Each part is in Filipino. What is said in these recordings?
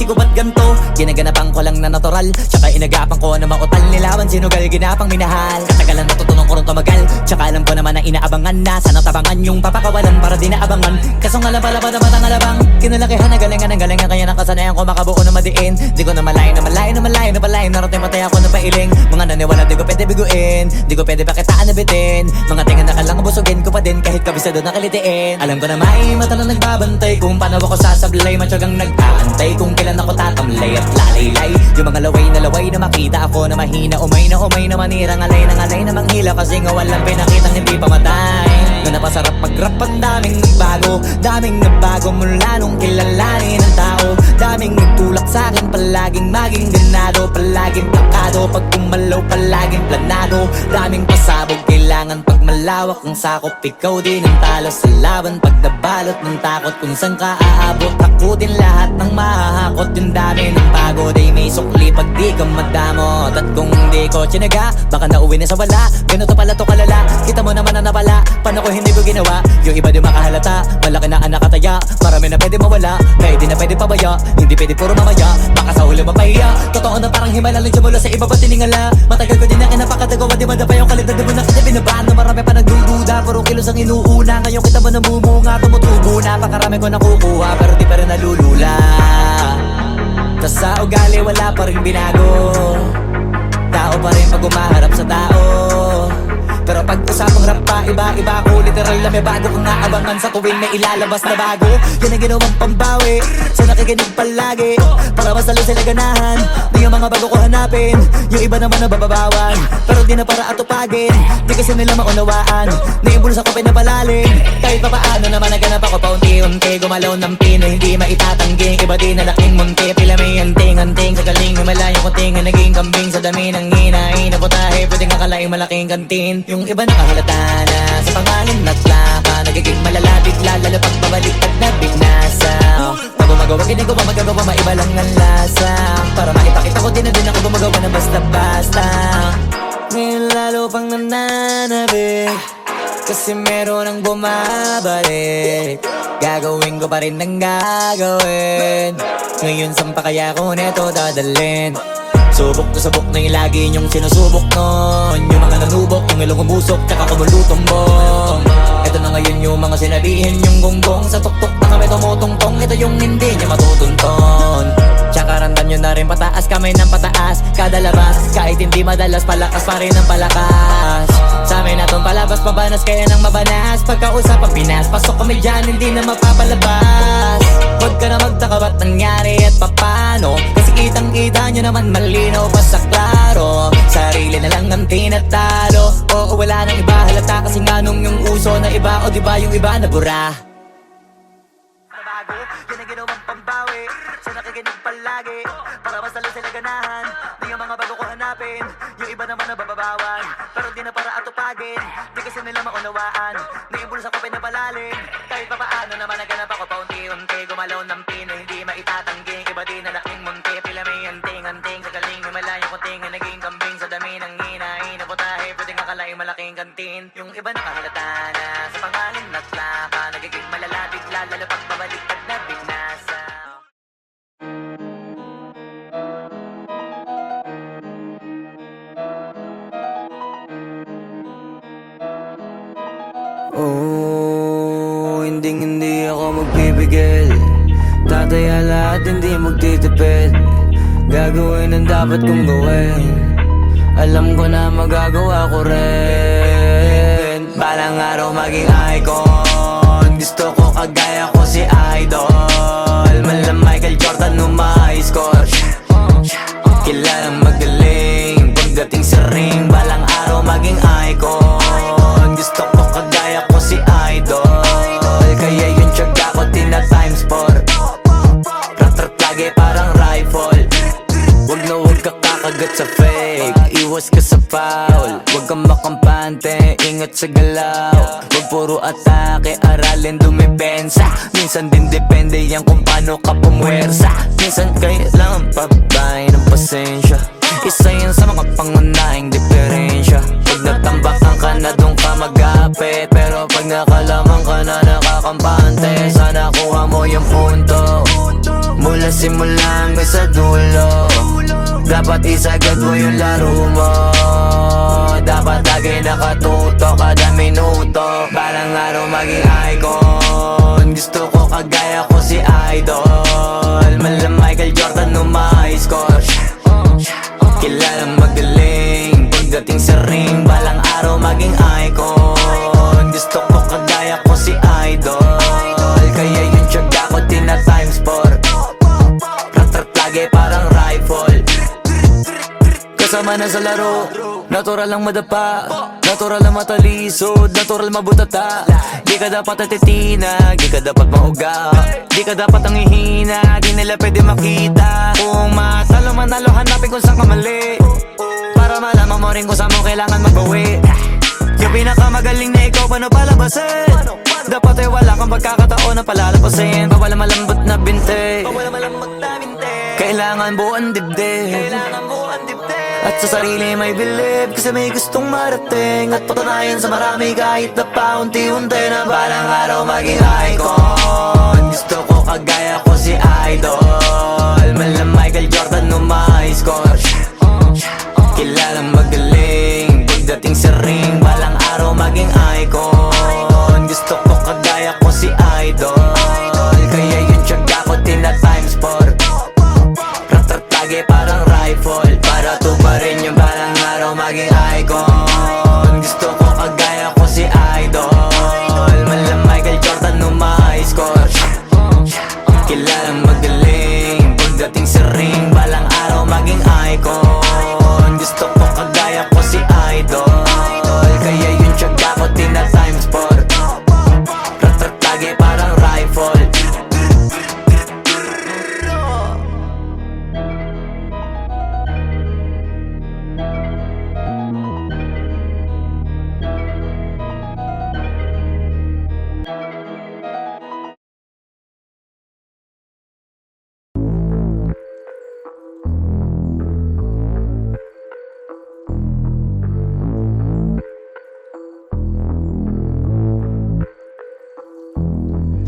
ko ba't ganto? Ginaganapan ko lang na natural, tsaka inagapan ko na mautal. Nilawan sinugal, ginapang minahal. Katagalan natutunan ko rin tumagal, tsaka alam ko naman na inaabangan na. Sana tabangan yung papakawalan para di naabangan. Kaso nga lang pala ba naman ang alabang kinalakihan na galingan ng galingan. Kaya nakasanayan ko makabuo na madiin. Di ko na malayo na malayo na malayo na malayo. Narating patay ako na pailing. Mga naniwala di ko pwede biguin, di ko pwede pakitaan na bitin. Mga tinga na kalang busugin ko pa din kahit kabisado na kalitiin. Alam ko na may mata na nagbabantay kung paano ako sasablay. Matyagang nag-aantay kung kailan ako tatamlay at lalaylay. Yung mga laway na makita ako na mahina. Umay na manirang alay na manghila. Kasi nga walang pinakitang hindi pamatay. Na napasarap mag-rap ang daming nagbago mula nung kilalanin ng tao. Daming nagtulak sa'kin, palaging maging ganado. Palaging plakado, pag kumalaw palaging planado. Daming pasabog, kailangan pag malawak ang sakop. Ikaw din ang talo sa laban, pag nabalot ng takot. Kung saan ka aabot, ako din lahat ng mahahakot. Yung dami ng pagod ay may sukli pag di ka madamot. At kung hindi ko tsinaga, baka nauwi na sa wala. Ganito pala to kalala, kita mo naman na napala. Paano ko hindi ko ginawa, yung iba di makahalata. Malaki na ang nakataya, marami na pwede mawala. Kaya di na pwede pabaya, hindi pwede puro mamaya. Baka sa huli mapahiya, totoo na parang himala lang mula sa iba ba tiningala. Matagal ko din na kinapakatagawa, di madapa yung kalidad. Di mo na kita binabano, marami pa nagdududa. Puro kilos ang inuuna, ngayon kita mo namumunga. Tumutubo na, pakarami ko nakukuha, pero di pa rin nalulula. Tas sa ugali wala pa rin binago, tao pa rin pag umaharap sa tao. Pero pag usapang rap pa, iba-iba ko. Literal na may bago kong naabangan sa tuwing may ilalabas na bago. Yan ang ginawang pambawi sa nakikinig palagi, para mas lalo sila ganahan. Di yung mga bago ko hanapin, yung iba naman nababawan. Pero di na para atupagin, di kasi nila maunawaan. Naimbulsa ko pinapalalim, kahit pa paano naman naganap ako paunti-unti. Gumalaw ng Pinoy, hindi maitatanggi. Iba di na laking munti, pila may anting-anting. Sa galing himalayong kunting, naging kambing sa dami ng hinahin. Naputahe, pwedeng akalaing malaking kantin. Yung iba nakahalata na sa pangalan at laka. Nagiging malala bigla, lalo pag babalik at nabinasa. Pag gumagawa, ginagawa, magagawa, maiba lang ang lasa. Para maipakita ko din na din ako gumagawa na basta-basta. Ngayon lalo pang nananabik, kasi meron ang bumabalik. Gagawin ko pa rin ang gagawin. Ngayon saan pa kaya ko neto dadalhin? Subok to subok na yung lagi niyong sinusubok nun. Yung mga nanubok, yung ilong umusok, tsaka kumulutumbong. Ito na ngayon yung mga sinabihin yung gonggong. Sa tuktok na kami tumutungtong, ito yung hindi niya matutunton. Tsaka randam nyo na rin pataas, kamay ng pataas. Kada labas, kahit hindi madalas, palakas pa rin ang palakas. Sa amin natong palabas, pabanas, kaya nang mabanas. Pagkausap ang Pinas, pasok kami dyan, hindi na mapapalabas. Huwag ka na magtaka ba't nangyari at papano, kasi kitang-kita nyo naman malinaw pa sa klaro. Sarili na lang ang tinatalo, oo wala nang iba halata. Kasi nga nung yung uso na iba, o diba yung iba na bura. Nabago, yan ang ginawang pambawi sa nakikinig palagi, para mas lalo sila ganahan. Di yung mga bago ko hanapin, yung iba naman nababawan. Pero di na para atupagin, di kasi nila maunawaan. Naimbulsa ko pinapalalim, kahit pa paano naman naganap ako paunti-unti. Gumalaw ng Pinoy, hindi maitatanggi. Iba di na laking munti, pila may anting-anting. Sa galing himalayong kunting, naging kambing sa dami ng hinahin. Naputahe, pwedeng akalaing malaking kantin. Yung iba nakahalata na sa pangalan at laka. Nagiging malala bigla, lalo pag babalik pag nabinasa. Oh, hindi ako magpipigil. Tataya lahat, hindi magtitipid. Gagawin ang dapat kong gawin. Alam ko na magagawa ko rin. Balang araw maging icon. Gusto ko kagaya ko si Idol. Mala Michael Jordan nung ma-high score. Kilalang magaling pagdating sa ring. Balang araw maging icon. Gusto ko kagaya ko si Idol. Kaya yung tiyaga ko tina-times 4. Rat-rat lagi parang rifle. Wag na wag ka kakagat sa fake, iwas ka sa foul. Wag kang makampante, ingat sa galaw. Wag puro atake, aralin dumipensa. Minsan din depende yan kung paano ka pumwersa. Minsan kailangan pabay ng pasensya. Isa yan sa mga pangunahing diferensya. Pag natambakan ka na doon ka magapit, pero pag nakalamang ka na nakakampante, sana kuha mo yung punto. Mula sa simula hanggang sa dulo. Dapat isagad mo yung laro mo. Dapat lagi nakatuto kada minuto. Balang araw maging icon. Gusto ko kagaya ko si Idol. Mala Michael Jordan no high score. Kilalang magaling pagdating sa ring. Balang araw maging icon. Gusto ko kagaya ko si Idol. Kaya yung tiyaga ko tina times 4. Rat-rat lagi parang rifle. Kasama na sa laro. Natural lang madapa, natural lang matalisod, natural mabutata. Di ka dapat atitinag, di ka dapat mauga, di ka dapat ang ihina, di nila pwede makita. Kung matalo manalo, hanapin kung saan ka mali, para malaman mo rin kung saan mo kailangan magbawi. Yung pinakamagaling na ikaw, paano palabasin? Dapat ay wala kang pagkakataon na palalapasin. Bawala malambot na binte, kailangan buuan dibdib. At sa sarili may bilib, kasi may gustong marating. At patunayan sa marami kahit na paunti-unti na balang araw maging icon. Gusto ko kagaya ko si Idol. Mala Michael Jordan no high score. Kilalang magaling pagdating sa ring. Balang araw maging icon. Gusto ko kagaya ko si Idol. Kaya yung tiyaga ko tina times 4. Rat-rat lagi parang rifle. Para tuparin yung balang araw maging icon. Gusto ko kagaya ko si Idol. Mala Michael Jordan no high score. Kilalang magaling pagdating sa ring. Balang araw maging icon. Gusto ko kagaya ko si Idol. Kaya yung tiyaga ko tina times 4. Rat-rat lagi parang rifle.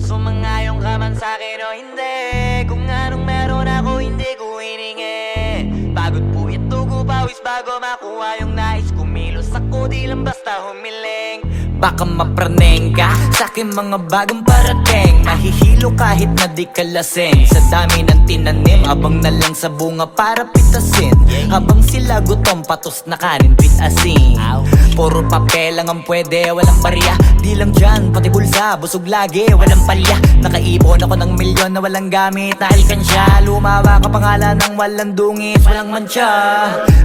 Sumangayong ka man sa'kin o hindi, kung anong meron ako hindi ko hiningi. Pagod po ito ko pawis bago makuha yung nais. Kumilos ako di lang basta humiling. Baka mapraneng ka sa'kin mga bagong parating. Mahihilo kahit na di ka lasing. Sa dami ng tinanim, abang na lang sa bunga para pitasin. Habang sila gutom, patos na kanin with asin. Puro papel lang ang pwede, walang barya. Di lang dyan, pati bulsa, busog lagi, walang palya. Nakaipon ako ng milyon na walang gamit na alkansya. Lumawa ka pangalan ng walang dungis, walang mancha.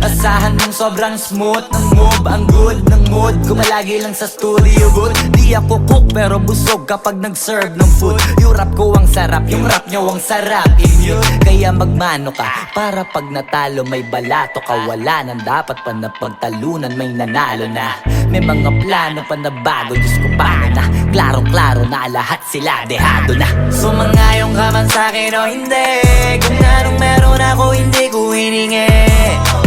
Asahan mong sobrang smooth ng move, ang good ng mood. Gumalagi lang sa studio booth. Di ako cook pero busog kapag nag-serve ng food. Yung rap ko ang sarap, yung rap nyo ang sarap. Immune, kaya magmano ka para pag natalo may balato ka. Wala nang dapat pa na pagtalunan, may nanalo na. May mga plano pa na bago, Diyos ko paano na. Klarong-klaro na lahat sila dehado na. Sumangayong ka man sa'kin o hindi, kung anong meron ako hindi ko hiningi.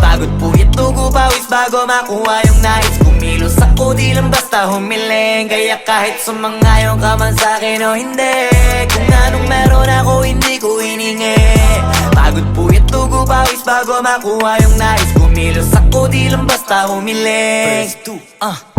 Pagod po ito ko pawis bago makuha yung nais. Kumilos ako di lang basta humiling. Kaya kahit sumangayong ka man sa'kin o hindi, kung anong meron ako hindi ko hiningi. Pagod po ito ko pawis bago makuha yung nais. Kumilos ako di lang basta humiling.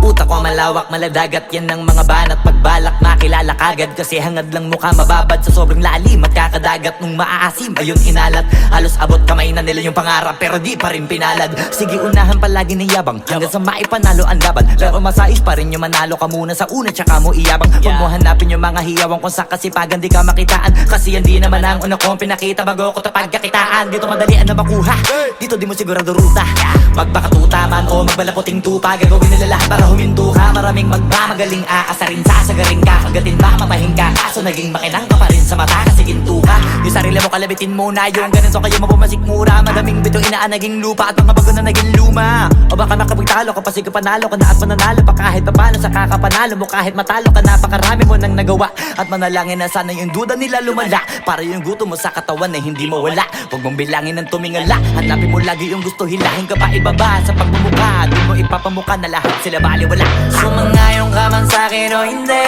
Utak ko malawak, maladagat yan ng mga banat. Pagbalak makilala kagad, kasi hangad lang mukha mababad sa sobrang lalim at kakadagat nung maaasim. Ayun inalat, halos abot kamay na nila yung pangarap pero di pa rin pinalad. Sige unahan palagi ng yabang hanggang sa maipanalo ang laban. Pero masais pa rin yung manalo ka muna sa una tsaka mo iyabang. Huwag mo hanapin yung mga hiyawang kung sa kasipagan di ka makitaan. Kasi yan di naman ang una kong pinakita bago ko tapagkakitaan. Dito madalian na makuha, dito di mo sigurado ruta. Magpakatuta man o magbalaputing tupa, gagawin nila lahat para huminto ka. Maraming magmamagaling aasarin, sasagaring ka, kagatin mamatahin ka. Kaso naging makinang ka pa rin sa mata kasi ginto ka. Yung sarili mo kalabitin muna, yung ganun so kayo mapumasik mura. Madaming bito inaan naging lupa at mga bago na naging luma. O baka makapagtalo ka pa sige panalo ka na at mananalo pa kahit papano sa kakapanalo mo. Kahit matalo ka napakarami mo nang nagawa at manalangin na sana yung duda nila lumala, para yung gutom mo sa katawan na hindi mo wala. Huwag mong bilangin ng tumingala, hanapin mo lagi yung gusto, hilahin ka pa ibaba sa pagmumukha. Di mo ipapamuka na lahat sila baliwala. Sumangayong ka man sa'kin o hindi,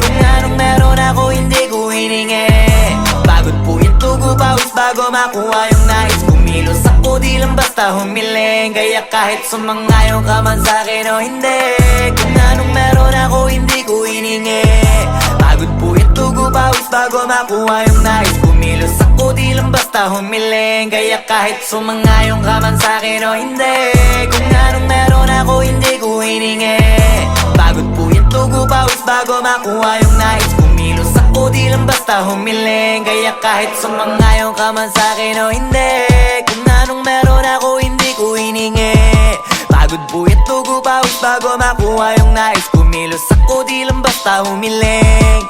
kung anong meron ako hindi ko hiningi. Pagod po ito tugo pawis bago makuha yung nais. Kumilos ako di lang basta humiling, kaya kahit sumangayon ka man sa'kin o hindi, kung anong meron ako hindi ko hiningi. Pagod puyat tugo pawis bago makuha yung nais. Kumilos ako di lang basta humiling, kaya kahit sumangayon ka man sa'kin o hindi, kung anong meron ako hindi ko hiningi. Pagod puyat tugo pawis bago makuha yung nais. Kumilos ako di lang basta humiling, kaya kahit sumangayon ka man sa'kin o hindi, kung anong meron ako hindi ko hiningi. Pagod puyat tugo pawis bago makuha yung nais. Kumilos ako di lang basta humiling.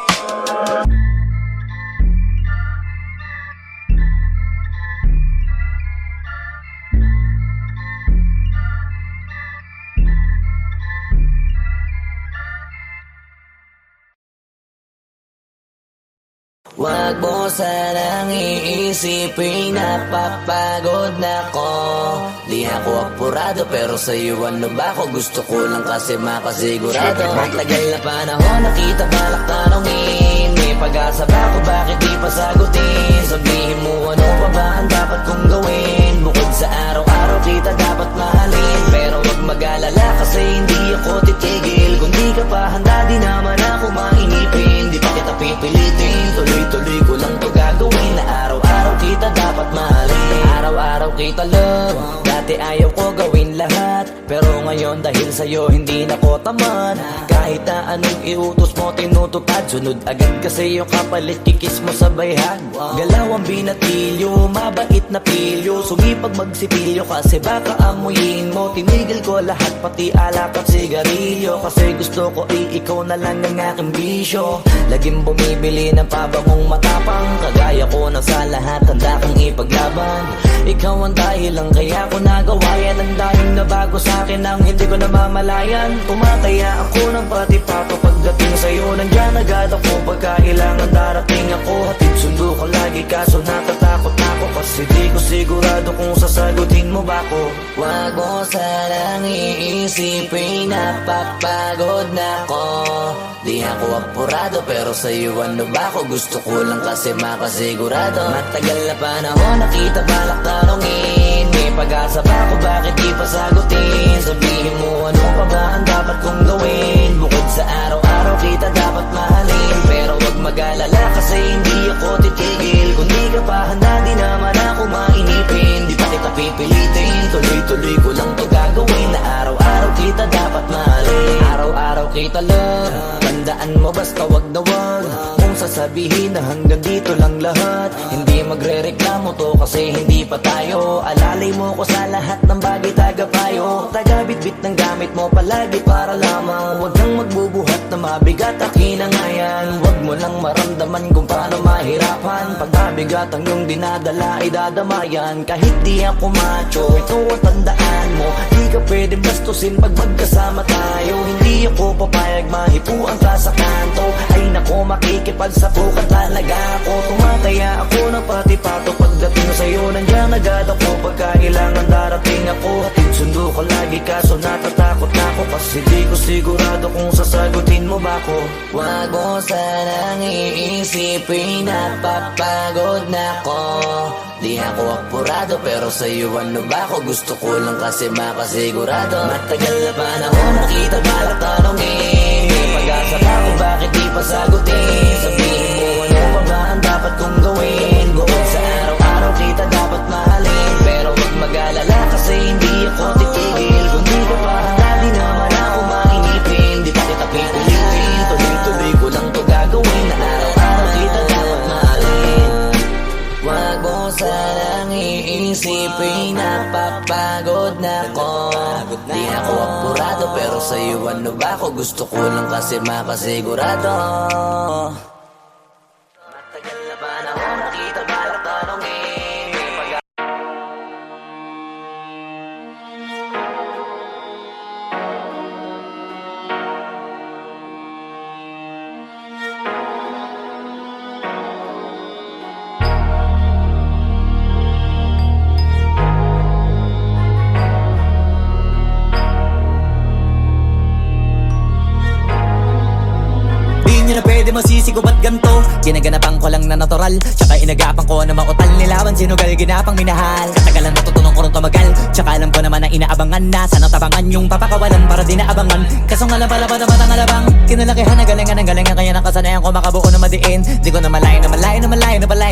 Wag mo sanang iisipin napapagod na ko. Di ako apurado pero sa'yo ano ba ako? Gusto ko lang kasi makasigurado. Matagal na panahon nakita balak tanongin, may pag-asa ba ako bakit di pa sagutin? Sabihin mo ano pa ba ang dapat kong gawin? Bukod sa araw-araw kita dapat mahalin, pero wag mag-alala kasi hindi ako titigil. Kung di ka pa handa di naman ako mainipin, di pa kita pipilitin, tuloy-tuloy ko lang to gagawin. Na araw-araw kita dapat mahalin, araw-araw kita love. Dati ayaw ko gawin lahat, pero ngayon dahil sa'yo hindi na ko tamad. Kahit na anong iutos mo tinutupad, sunod agad kasi yung kapalit kikis mo sa bayhan. Galaw ang binatilyo, mabait na pilyo, sumipag magsipilyo kasi baka amuyin mo. Tinigil ko lahat pati alak at sigarilyo, kasi gusto ko ikaw na lang ang aking bisyo. Laging bumibili ng pabangong matapang, kagaya ko na sa lahat handa kang ipaglaban. Ikaw ang dahilan kaya ko nagawa yan, ang daming nabago sa'kin ang hindi ko namamalayan. Tumataya ako ng pati-pato pagdating sa'yo, nandiyan agad ako pagka kailangan darating ako. Hatid sundo ko lagi kaso natatakot ako, kasi di ko sigurado kung sasagutin mo ba ko. Wag mo sanang iisipin napapagod na ko. Di ako apurado pero sa'yo ano ba ako? Gusto ko lang kasi makasigurado. Matagal na panahon nakita balak tanongin, may pag-asa ba ako bakit di pa sagutin? Sabihin mo ano pa ba ang dapat kong gawin? Bukod sa araw-araw kita dapat mahalin, pero wag mag-alala kasi hindi ako titigil. Kung di ka pa handa di naman ako mainipin, di pa kita pipilitin, tuloy-tuloy ko lang to gagawin. Na araw-araw kita dapat mahalin, araw-araw kita love. Tandaan mo basta wag na wag kung sasabihin na hanggang dito lang lahat. Hindi magre-reklamo to kasi hindi pa tayo. Alalay mo ko sa lahat ng bagay tagapayo. Taga-bitbit ng gamit mo palagi para lamang. Huwag kang magbubuhat na mabigat akinangayan. Huwag mo lang maramdaman kung paano mahirapan. Pag mabigat ang iyong dinadala ay dadamayan. Kahit di ako macho, ito ang tandaan mo, di ka pwedeng bastusin pag magkasama tayo. Hindi ako papayag mahipuan ka sa kanto, ay nako makikipagsapukan talaga ako. Tumataya ako ng pati-pato pagdating sa'yo, nandiyan agad ako pagka kailangan darating ako. Hatid sundo ko lagi kaso natatakot na ako, kasi di ko sigurado kung sasagutin mo ba ko. Wag mo sanang iisipin napapagod na ko. Di ako apurado pero sa'yo ano ba ako? Gusto ko lang kasi makasigurado. Matagal na panahon nakita balak tanongin, may pag-asa ba ako bakit di pa sagutin? Sabihin mo ano pa ba ang dapat kong gawin? Bukod sa araw-araw kita dapat mahalin, pero wag mag-alala kasi hindi ako titigil. Kung di ka pa handa di naman ako mainipin, di pa kita pipilitin, tuloy-tuloy ko lang to gagawin. Na araw-araw kita dapat mahalin. Wag mo sanang iisipin napapagod na ko. Di ako apurado pero sa'yo ano ba ako? Gusto ko lang kasi makasigurado. Matagal na panahon nakita balak tanongin, may pag- Di nyo na pwede masisi ko ba't ganto? Ginaganapan ko lang na natural, tsaka inagapan ko na mautal nilawan sinugal ginapang minahal. Katagalan natutunan ko rin tumagal, tsaka alam ko naman na inaabangan na sana tabangan yung papakawalan para di naabangan. Kaso nga lang pala ba naman ang alabang kinalakihan na galingan kaya nakasanayan ko makabuo na madiin. Di ko na malayo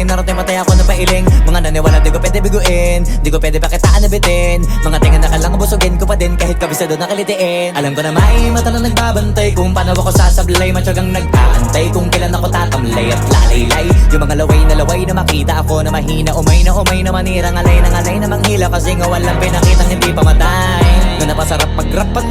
narating matay ako na pailing. Mga naniwala di ko pwede biguin, di ko pwede pakitaan na bitin. Mga tingan na kalang busugin ko pa din kahit kabisado na kalitiin. Alam ko na may mata na nagbabantay kung paano ako sasablay. Matyagang nag-aantay kung kailan ako tatamlay at lalaylay. Yung mga laway na makita ako na mahina. Umay na manira, ngalay na manghila. Kasi nga walang pinakitang hindi pamatay. Na napasarap mag-rap ang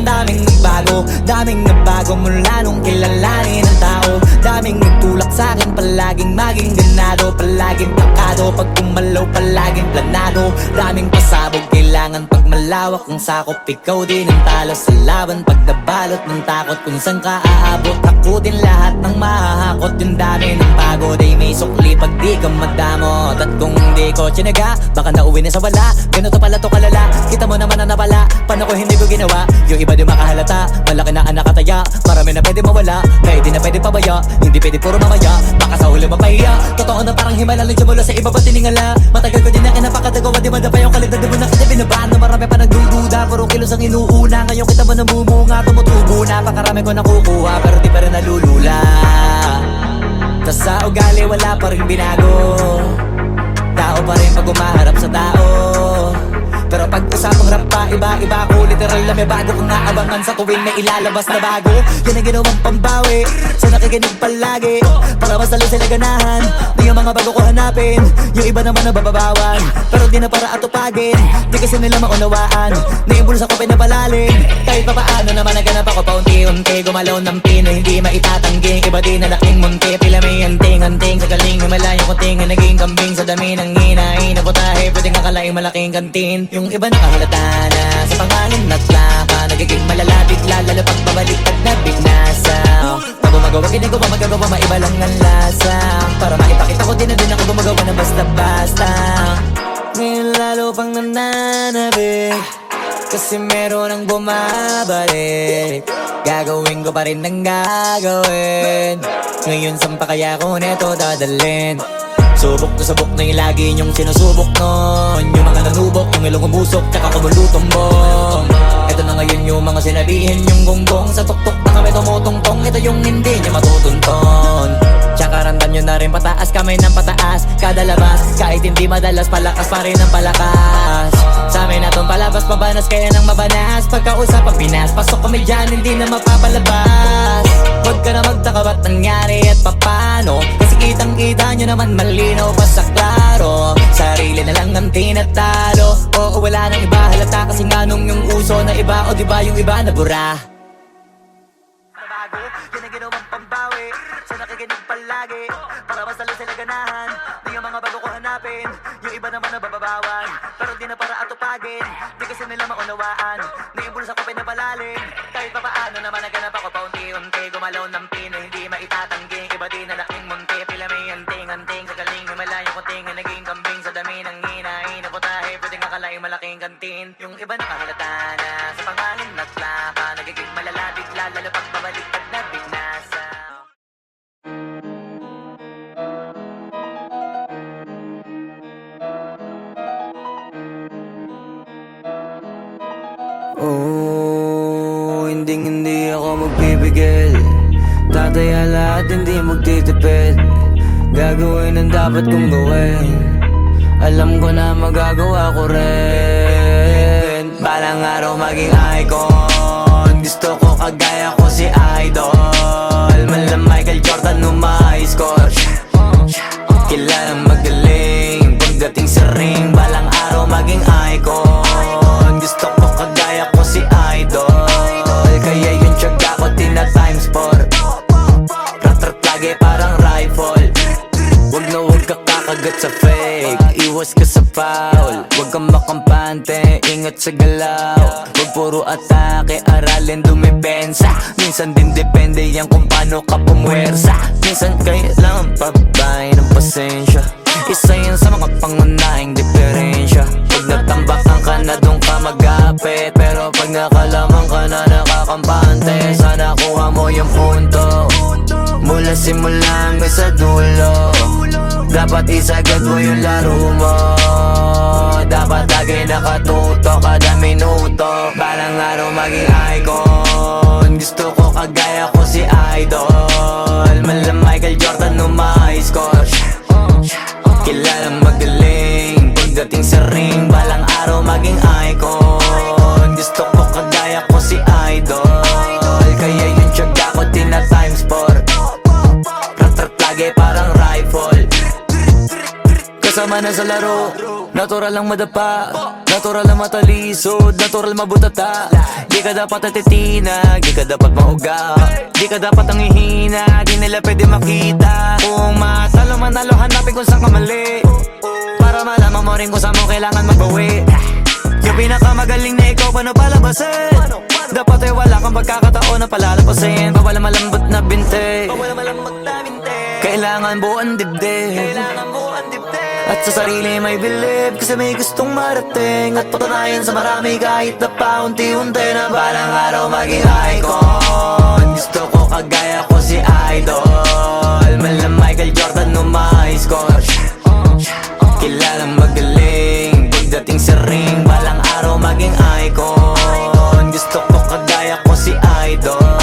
daming nagbago mula nung kilalanin ang tao. Daming nagtulak sa'kin, palaging maging ganado, palaging takado, pag kumalaw palaging planado. Daming pasabog, kailangan pag malawak ang sakop. Ikaw din ang talo sa laban pag nabalot ng takot. Kung saan ka aabot, ako din lahat ng mahahakot. Yung dami ng pagod ay may sukli pag di ka madamot. At kung di ko tsinaga, baka nauwi na sa wala. Ganito pala to kalala, kita mo naman na napala. Paano ko hindi ko ginawa, yung iba di makahalata. Malaki na anak kataya, marami na pwede mawala. Kaya di na pwede pabaya, hindi pwede puro mamaya. Baka sa huli mapahiya, totoo na parang himala. Nandiyan mula sa iba ba tiningala. Matagal ko din na kinapakadagawa, di madapa yung kalidad. Di mo na kita binabaan na marami pa nagdududa. Puro kilos ang inuuna, ngayon kita mo namumunga. Tumutubo na, pakarami ko nakukuha, pero di pa rin nalulula. Tas sa ugali wala pa rin binago, tao pa rin pag umaharap sa tao. Pero pag usapang rap pa, iba-iba ko. Literal na may bago kong naabangan sa tuwing may ilalabas na bago. Yan ang ginawang pambawi sa nakikinig palagi, para mas lalo sila ganahan na yung mga bago ko hanapin. Yung iba naman nababawan, pero di na para atupagin. Di kasi nila maunawaan na yung bulsa ko pinapalalim. Kahit pa paano naman naganap ako paunti-unti. Gumalaw ng pino, hindi maitatanggi. Iba din na laking munti, pila may anting-anting. Sa galing may malayo kunting na naging kambing. Sa dami ng hinahin na putahe, pwedeng akalaing malaking kantin. Yung iba nakahalata na sa pangalan na plaka, nagiging malala bigla, lalo pag pabaliktad na bignasa. Pag gumagawa, ginagawa, magagawa, maiba lang ang lasa. Para maipakita ko din na din ako gumagawa ng basta-basta. Ngayon lalo pang nananabik, kasi meron ang bumabalik. Gagawin ko pa rin ang gagawin. Ngayon saan pa kaya ko neto dadalhin? Subok na yung lagi niyong sinusubok nun. Yung mga nanubok, yung ilong umusok, tsaka kumulutumbong. Ito na ngayon yung mga sinabihin yung gonggong. Sa tuktok na kami tumutungtong, ito yung hindi niya matutunton. Tsaka randan nyo na rin pataas, kamay ng pataas. Kada labas, kahit hindi madalas, palakas pa rin ang palakas. Sa amin na tong palabas, pabanas kaya nang mabanas. Pagkausap ang Pinas, pasok kami dyan, hindi na mapapalabas. Huwag ka na magtaka ba't nangyari at papano, kasi kitang-kita nyo naman malinaw pa sa klaro. Sarili na lang ang tinatalo, oo wala nang iba halata. Kasi nga nung yung uso na iba, o diba yung iba na bura. Nabago, yan ang ginawang pambawi sa nakikinig palagi, para mas lalo sila ganahan na yung mga bago ko hanapin. Yung iba naman nababawan, pero di na para atupagin. Di kasi nila maunawaan na yung bulsa ko pinapalalim. Kahit pa paano naman naganap ako paunti-unti. Gumalaw ng pino, hindi maitatanggi. Iba din na laking munti, pila may anting-anting. Sa galing may malayo kunting na naging kambing. Sa dami ng hinahin na putahe, pwedeng akalaing malaking kantin. Yung iba nakahalata na sa pangalan na plaka, nagiging malala bigla, lalo pag pabaliktad na bignasa. Oh, hindi ako magpipigil. Tataya lahat, hindi magtitipid. Gagawin ang dapat kong gawin. Alam ko na magagawa ko rin. Balang araw maging icon. Gusto ko kagaya ko si Idol. Mala Michael Jordan nung high score. Kilalang magaling pagdating sa ring. Balang araw maging icon. Gusto ko kagaya ko si Idol. Kaya yung tiyaga ko tina times 4. Rat-rat lagi parang rifle. Wag na wag ka kakagat sa fake, iwas ka sa foul. Wag kang makampante, ingat sa galaw. Wag puro atake, aralin dumipensa. Minsan din depende yan kung paano ka pumwersa. Minsan kailangan pabay ng pasensya. Isa yan sa mga pangunahing diferensya. Pag natambakan ka na doon ka magapit, pero pag nakalaman ka na nakakampante, sana kuha mo yung punto. Mula mula simula hanggang sa dulo. Dapat isagad mo yung laro mo. Dapat lagi nakatuto kada minuto. Balang araw maging icon. Gusto ko kagaya ko si Idol. Mala Michael Jordan no may score. Kilalang magaling pagdating sa ring. Balang araw maging icon. Gusto ko kagaya ko si Idol. Kaya yung tiyaga ko tina times 4. Rat-rat lagi parang rifle. Kasama na sa laro, natural lang madapa, natural lang matalisod, natural mabutata. Di ka dapat atitinag, di ka dapat mauga, di ka dapat ang ihina, di nila pwede makita. Kung matalo manalo, hanapin kung saan ka mali, para malaman mo rin kung saan mo kailangan magbawi. Yung pinakamagaling na ikaw, paano palabasin? Dapat ay wala kang pagkakataon na palalapasin. Bawala malambot na binte, kailangan buuan dibdib. At sa sarili may believe, kasi may gustong marating. At patunayan sa marami kahit na paunti-unti na balang araw maging icon. Gusto ko kagaya ko si Idol. Mala Michael Jordan no may score. Kilalang magaling pagdating sa ring. Balang araw maging icon. Gusto ko kagaya ko si Idol.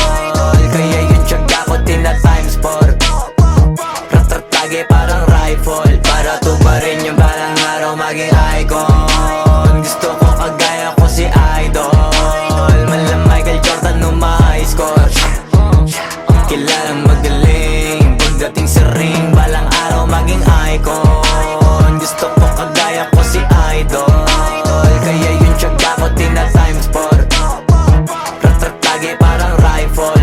Kaya yung tiyaga ko tina times 4. Rat-rat lagi parang rifle. Para tuparin yung balang araw maging icon. Gusto ko kagaya ko si Idol. Mala Michael Jordan no may score. Kilalang magaling pagdating sa ring. Balang araw maging icon. Gusto ko kagaya ko si Idol. Kaya yung tiyaga ko tina times 4. Rat-rat lagi parang rifle.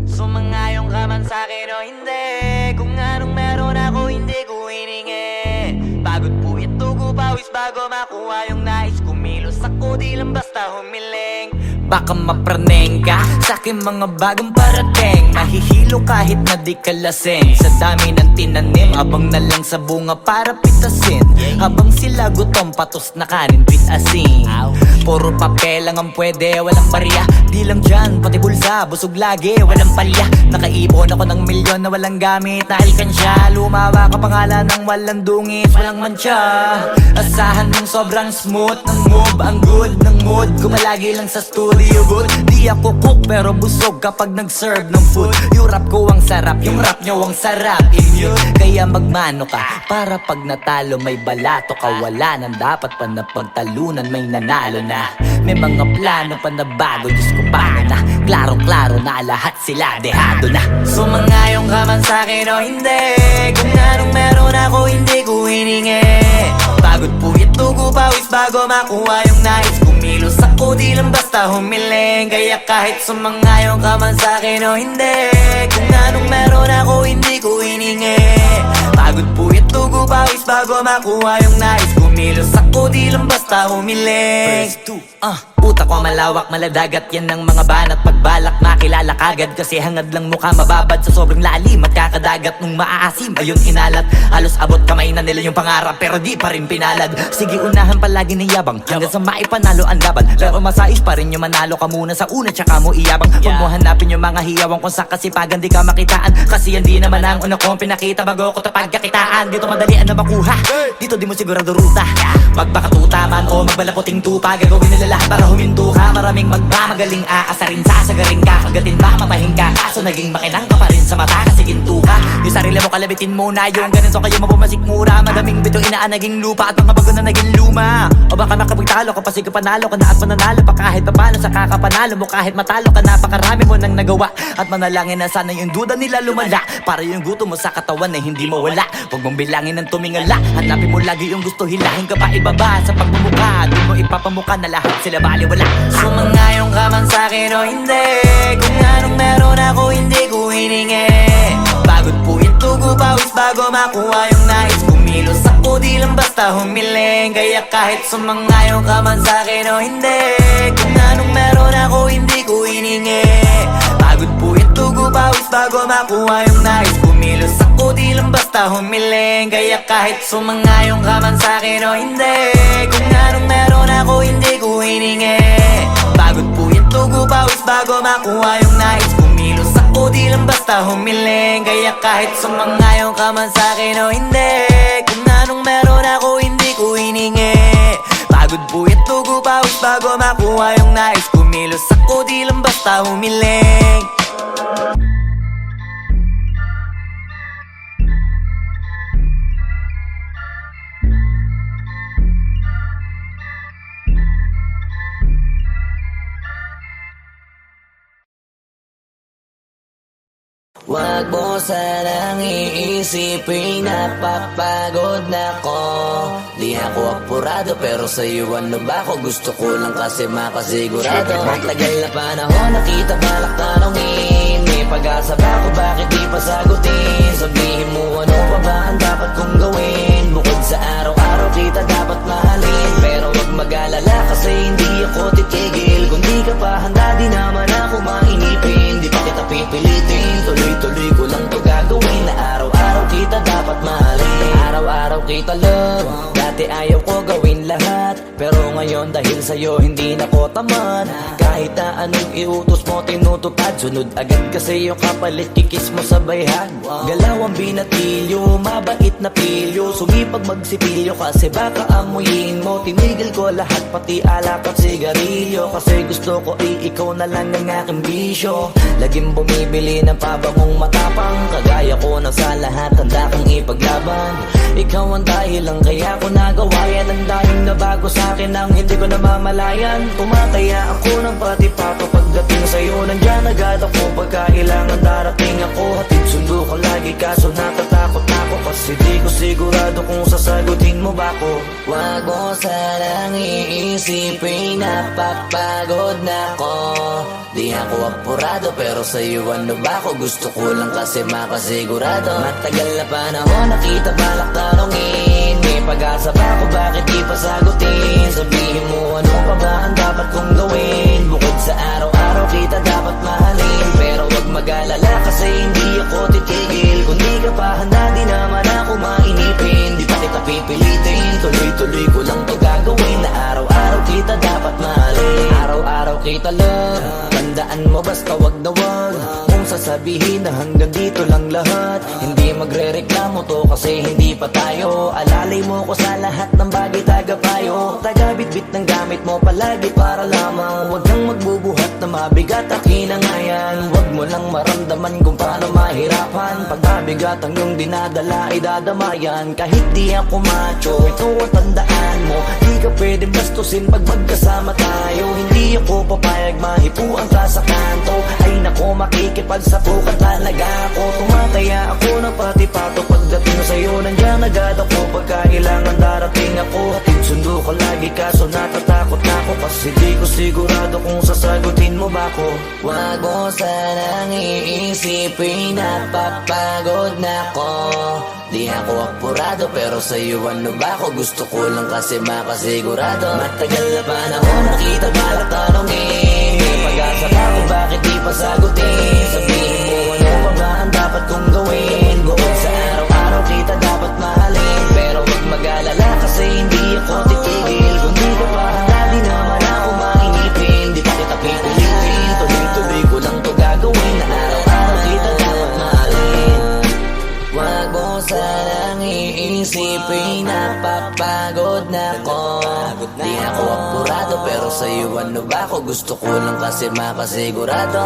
Sumangayong ka man sa'kin o hindi, kung anong meron ako hindi ko hiningi. Pagod po ito ko pawis bago makuha yung nais. Kumilos ako di lang basta humiling. Baka mapraneng ka sa'kin mga bagong parating. Mahihilo kahit na di ka lasing. Sa dami ng tinanim, abang na lang sa bunga para pitasin. Habang sila gutom, patos na kanin, pitasin. Puro papel lang ang pwede, walang barya. Di lang dyan, pati bulsa, busog lagi, walang palya. Nakaipon ako ng milyon na walang gamit na alkansya. Lumawa ka pangalan ng walang dungis, walang mancha. Asahan mong sobrang smooth ng move, ang good ng mood. Kumalagi lang sa studio booth. Di ako cook pero busog kapag nag-serve ng food. Yung rap ko ang sarap, yung rap nyo ang sarap. Immune, kaya magmano ka para pag natalo may balato ka. Wala nang dapat pa na pagtalunan, may nanalo na. May mga plano pa na bago, Diyos ko paano na. Klarong-klaro na lahat sila dehado na. Sumangayong ka man sa'kin o hindi, kung anong meron ako hindi ko hiningi. Pagod po ito ko pawis bago makuha yung nais. Kumilos ako di lang basta humiling. Kaya kahit sumangayong ka man sa'kin o hindi, kung anong meron ako hindi ko hiningi. Pagod po ito ko pawis bago makuha yung nais. Kumilos ako di lang basta humiling. Utak ko malawak, maladagat yan ng mga banat. Pagbalak makilala kagad, kasi hangad lang mukha mababad. Sa sobrang lalim, magkakadagat nung maaasim. Ayun inalat, halos abot kamay na nila yung pangarap, pero di pa rin pinalad. Sige unahan palagi ng yabang, hanggang sa maipanalo ang laban. Pero masais pa rin yung manalo ka muna sa una, tsaka mo iyabang. Huwag mo hanapin yung mga hiyawang kung sa kasipagan di ka makitaan. Kasi yan di naman ang una kong pinakita bago ko tapagkakitaan. Dito madalian na makuha, dito di mo sigurado ruta. Magbakatuta man o magbalaputing tupa, gagawin nila lahat para huminto ka. Maraming magmamagaling aasarin, sasagaring ka, kagatin ba mapahing ka. Kaso naging makinang ka pa rin sa mata kasi ginto ka. Yung sarili mo kalabitin mo na yung ganito kayo mapumasik mura. Madaming bito inaan naging lupa at mga bago na naging luma. O baka makapagtalo ka pa sige panalo ka na at mananalo pa kahit papalo sa kakapanalo mo. Kahit matalo ka napakarami mo nang nagawa. At manalangin na sana yung duda nila lumala, para yung gutom mo sa katawan na hindi mo wala. Huwag mong bilangin ng tumingala, hanapin mo lagi yung gusto, hilahin ka pa ibaba sa pagmumukha. Di mo ipapamuka na lahat sila baliwala. Sumangayong ka man sa'kin o hindi, kung anong meron ako hindi ko hiningi. Pagod po ito ko pawis bago makuha yung nais. Kumilos ako di lang basta humiling, kaya kahit sumangayon ka man sa'kin o hindi, kung anong meron ako hindi ko hiningi. Pagod puyat dugo pawis bago makuha yung nais. Kumilos ako di lang basta humiling, kaya kahit sumangayon ka man sa'kin o hindi, kung anong meron ako hindi ko hiningi. Pagod puyat dugo pawis bago makuha yung nais. Kumilos ako di lang basta humiling, kaya kahit sumangayon ka man sa'kin o hindi, kung anong meron ako hindi ko hiningi. Pagod puyat dugo pawis bago makuha yung nais. Kumilos ako di lang basta humiling. Wag mo sanang iisipin napapagod na ko. Di ako apurado pero sa'yo ano ba ako? Gusto ko lang kasi makasigurado. Matagal na panahon nakita balak tanongin, may pag-asa ba ako bakit di pa sagutin? Sabihin mo ano pa ba ang dapat kong gawin? Bukod sa araw-araw kita dapat mahalin, pero wag mag-alala kasi hindi ako titigil. Kung di ka pa handa di naman ako mainipin, di pa kita pipilitin. Tuloy-tuloy ko lang to gagawin na araw-araw kita dapat mahalin. Araw-araw kita love, dati ayaw ko gawin lahat, pero ngayon dahil sa'yo hindi na ko tamad. Kahit na anong iutos mo tinutupad, sunod agad kasi yung kapalit kikis mo sa bayhan. Galaw ang binatilyo, mabait na pilyo, sumipag magsipilyo kasi baka amuyin mo. Tinigil ko lahat pati alak at sigarilyo, kasi gusto ko ikaw na lang ang aking bisyo. Laging bumibili ng pabangong matapang, kagaya ko na sa lahat handa kang ipaglaban. Ikaw ang dahilan kaya ko nagawa yan, ang dahing na bago sa'kin ang hindi ko namamalayan. Tumataya ako ng pati pato pagdating sa'yo, nandyan agad ako pagkailangan darating ako. Hatid sundo ko lagi kaso natatakot ako, kasi di ko sigurado kung sasagutin mo ba ko. Wag mo sanang iisipin napapagod na ko. Di ako apurado pero sa'yo ano ba ako? Gusto ko lang kasi makasigurado. Matagal na panahon nakita balak tanongin, may pag-asa ba ako bakit di pa sagutin? Sabihin mo ano pa ba ang dapat kong gawin? Bukod sa araw-araw kita dapat mahalin, pero wag mag-alala kasi hindi ako titigil. Kung di ka pa handa di naman ako mainipin, di pa kita pipilitin. Tuloy-tuloy ko lang to gagawin na araw-araw kita dapat mahalin. Araw-araw kita love, tandaan mo basta wag na wag mong sasabihin na hanggang dito lang lahat. Hindi magre-reklamo to kasi hindi pa tayo. Alalay mo ko sa lahat ng bagay tagapayo. Taga-bitbit ng gamit mo palagi para lamang wag kang magbubuhat na mabigat akin ang ayan. Wag mo lang maramdaman kung paano mahirapan, pag mabigat ang iyong dinadala ay dadamayan. Kahit di ako macho, ito ang tandaan mo, di ka pwede bastusin pag magkasama tayo. Hindi ako papayag mahipuan ka sa kanto, ay nako makikipagsapukan talaga ako. Tumataya ako ng pati pato pagdating sa'yo, nandyan agad ako pagkailangan darating ako. Hatid sundo ko lagi kaso natatakot na ako, kasi di ko sigurado kung sasagutin mo ba ko. Wag mo sanang iisipin napapagod na ko. Di ako apurado pero sa'yo ano ba ako? Gusto ko lang kasi makasigurado. Matagal na panahon nakita balak tanongin, may pag-asa ba ako bakit di pa sagutin? Sabihin mo ano pa ba ang dapat kong gawin? Bukod sa araw-araw kita dapat mahalin, pero wag mag-alala kasi hindi ako titigil. Kung di ka pa handa di naman ako mainipin, di pa kita pipilitin. Tuloy-tuloy ko lang to gagawin na araw-araw kita dapat mahalin. Wag mo sanang iisipin napapagod na ko. Di ako apurado pero sa'yo ano ba ako? Gusto ko lang kasi makasigurado.